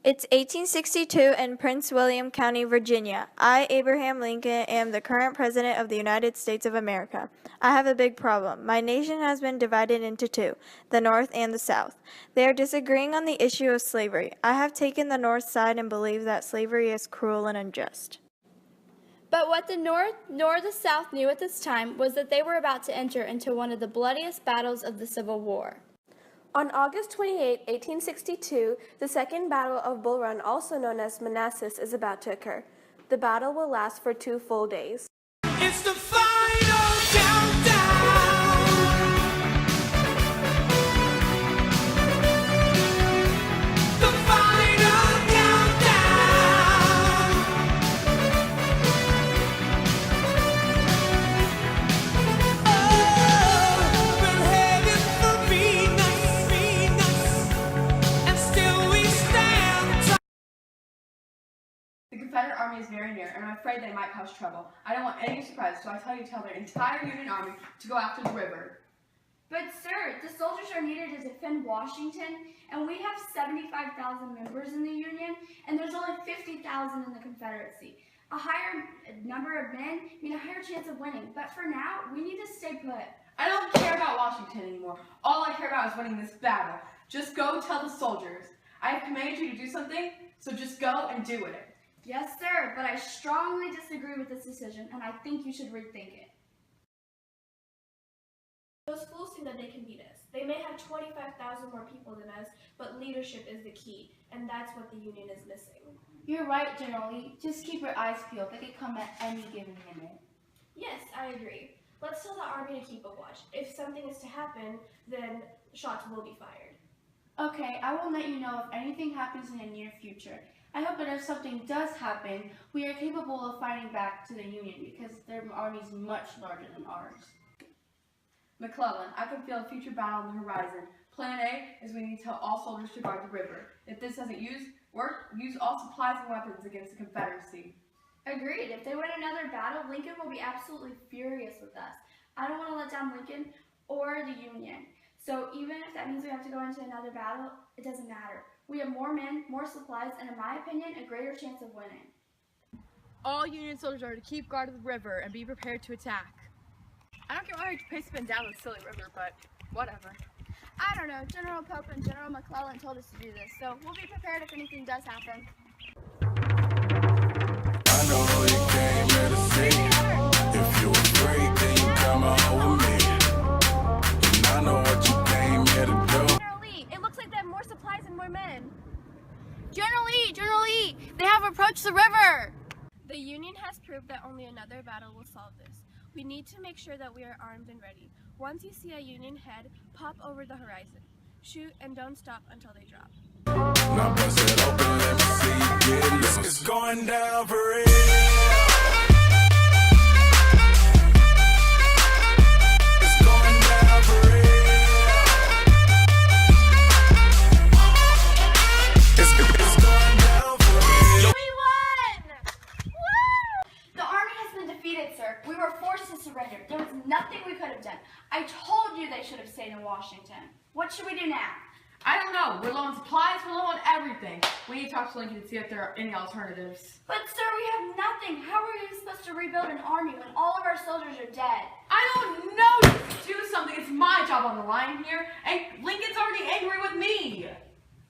It's 1862 in Prince William County, Virginia. I, Abraham Lincoln, am the current President of the United States of America. I have a big problem. My nation has been divided into two, the North and the South. They are disagreeing on the issue of slavery. I have taken the North side and believe that slavery is cruel and unjust. But what the North nor the South knew at this time was that they were about to enter into one of the bloodiest battles of the Civil War. On August 28, 1862, the Second Battle of Bull Run, also known as Manassas, is about to occur. The battle will last for 2 full days. It's the final countdown. The final countdown. Oh, we're headed for Venus, and still we stand tall. The Confederate army is very near, and I'm afraid they might cause trouble. I don't want any surprise, so I tell you to tell their entire Union army to go after the river. But sir, the soldiers are needed to defend Washington, and we have 75,000 members in the Union, and there's only 50,000 in the Confederacy. A higher number of men mean a higher chance of winning, but for now, we need to stay put. I don't care about Washington anymore. All I care about is winning this battle. Just go tell the soldiers. I have commanded you to do something, so just go and do it. Yes, sir, but I strongly disagree with this decision, and I think you should rethink it. Those fools think that they can beat us. They may have 25,000 more people than us, but leadership is the key, and that's what the Union is missing. You're right, General Lee. Just keep your eyes peeled. They could come at any given minute. Yes, I agree. Let's tell the army to keep a watch. If something is to happen, then shots will be fired. Okay, I will let you know if anything happens in the near future. I hope that if something does happen, we are capable of fighting back to the Union because their army is much larger than ours. McClellan, I can feel a future battle on the horizon. Plan A is we need to tell all soldiers to guard the river. If this doesn't work, use all supplies and weapons against the Confederacy. Agreed. If they win another battle, Lincoln will be absolutely furious with us. I don't want to let down Lincoln or the Union. So even if that means we have to go into another battle, it doesn't matter. We have more men, more supplies, and in my opinion, a greater chance of winning. All Union soldiers are to keep guard of the river and be prepared to attack. I don't get why we pace spin down the silly river, but whatever. I don't know. General Pope and General McClellan told us to do this, so we'll be prepared if anything does happen. I know you came here to see. If you afraid, then you come out with me. And I know what you came here to do. General Lee, it looks like they have more supplies and more men. General Lee, they have approached the river. The Union has proved that only another battle will solve this. We need to make sure that we are armed and ready. Once you see a Union head, pop over the horizon. Shoot and don't stop until they drop. Now bust it open, let me see you get loose. It's going down for real. It's going down for real. It's going down for real. We won! Woo! The army has been defeated, sir. We were forced to surrender. There was nothing we could have done. I told you they should have stayed in Washington. What should we do now? I don't know. We're low on supplies. We're low on everything. We need to talk to Lincoln to see if there are any alternatives. But sir, we have nothing. How are we supposed to rebuild an army when all of our soldiers are dead? I don't know. Do something. It's my job on the line here, and Lincoln's already angry with me.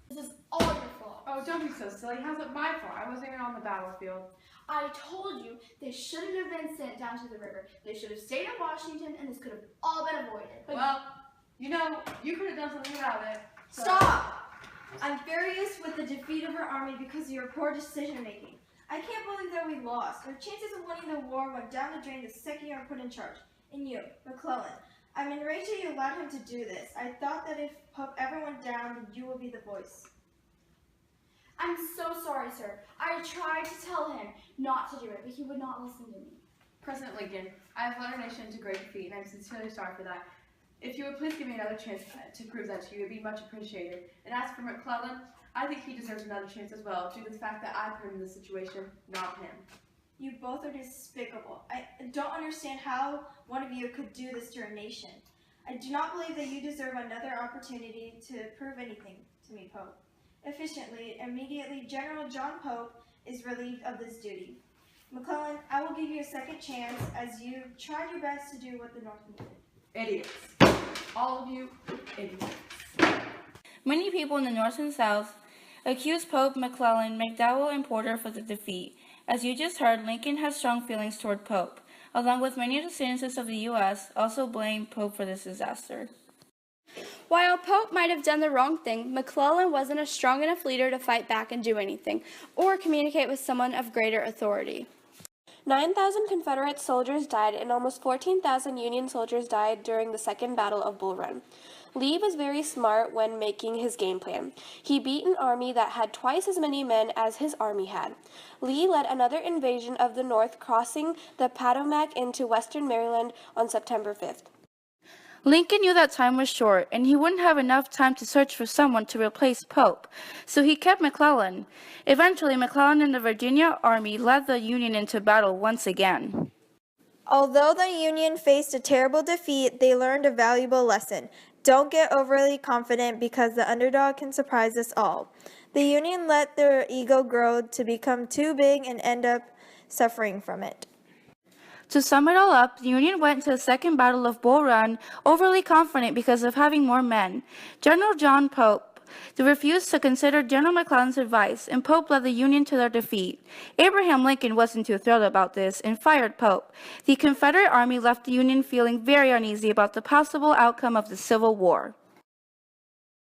This is all your fault. Oh, don't be so silly. How's it my fault? I wasn't even on the battlefield. I told you they shouldn't have been sent down to the river. They should have stayed in Washington, and this could have all been avoided. But Well, you know, you could have done something about it. So. Stop! I'm furious with the defeat of our army because of your poor decision making. I can't believe that we lost. Our chances of winning the war went down the drain the second you were put in charge. And you, McClellan, I'm enraged that you allowed him to do this. I thought that if Pope ever went down, then you would be the voice. I'm so sorry, sir. I tried to tell him not to do it, but he would not listen to me. President Lincoln, I have led our nation to great defeat, and I'm sincerely sorry for that. If you would please give me another chance to prove that to you, it would be much appreciated. And as for McClellan, I think he deserves another chance as well, due to the fact that I put him in this situation, not him. You both are despicable. I don't understand how one of you could do this to our nation. I do not believe that you deserve another opportunity to prove anything to me, Pope. efficiently. Immediately, General John Pope is relieved of this duty. McClellan, I will give you a second chance as you tried your best to do what the North needed. Idiots. All of you, idiots. Many people in the North and South accused Pope, McClellan, McDowell, and Porter for the defeat. As you just heard, Lincoln has strong feelings toward Pope. Along with many of the citizens of the U.S., also blamed Pope for this disaster. While Pope might have done the wrong thing, McClellan wasn't a strong enough leader to fight back and do anything, or communicate with someone of greater authority. 9,000 Confederate soldiers died and almost 14,000 Union soldiers died during the Second Battle of Bull Run. Lee was very smart when making his game plan. He beat an army that had twice as many men as his army had. Lee led another invasion of the North, crossing the Potomac into western Maryland on September 5th. Lincoln knew that time was short, and he wouldn't have enough time to search for someone to replace Pope, so he kept McClellan. Eventually, McClellan and the Virginia Army led the Union into battle once again. Although the Union faced a terrible defeat, they learned a valuable lesson. Don't get overly confident because the underdog can surprise us all. The Union let their ego grow to become too big and end up suffering from it. To sum it all up, the Union went to the Second Battle of Bull Run overly confident because of having more men. General John Pope refused to consider General McClellan's advice, and Pope led the Union to their defeat. Abraham Lincoln wasn't too thrilled about this and fired Pope. The Confederate Army left the Union feeling very uneasy about the possible outcome of the Civil War.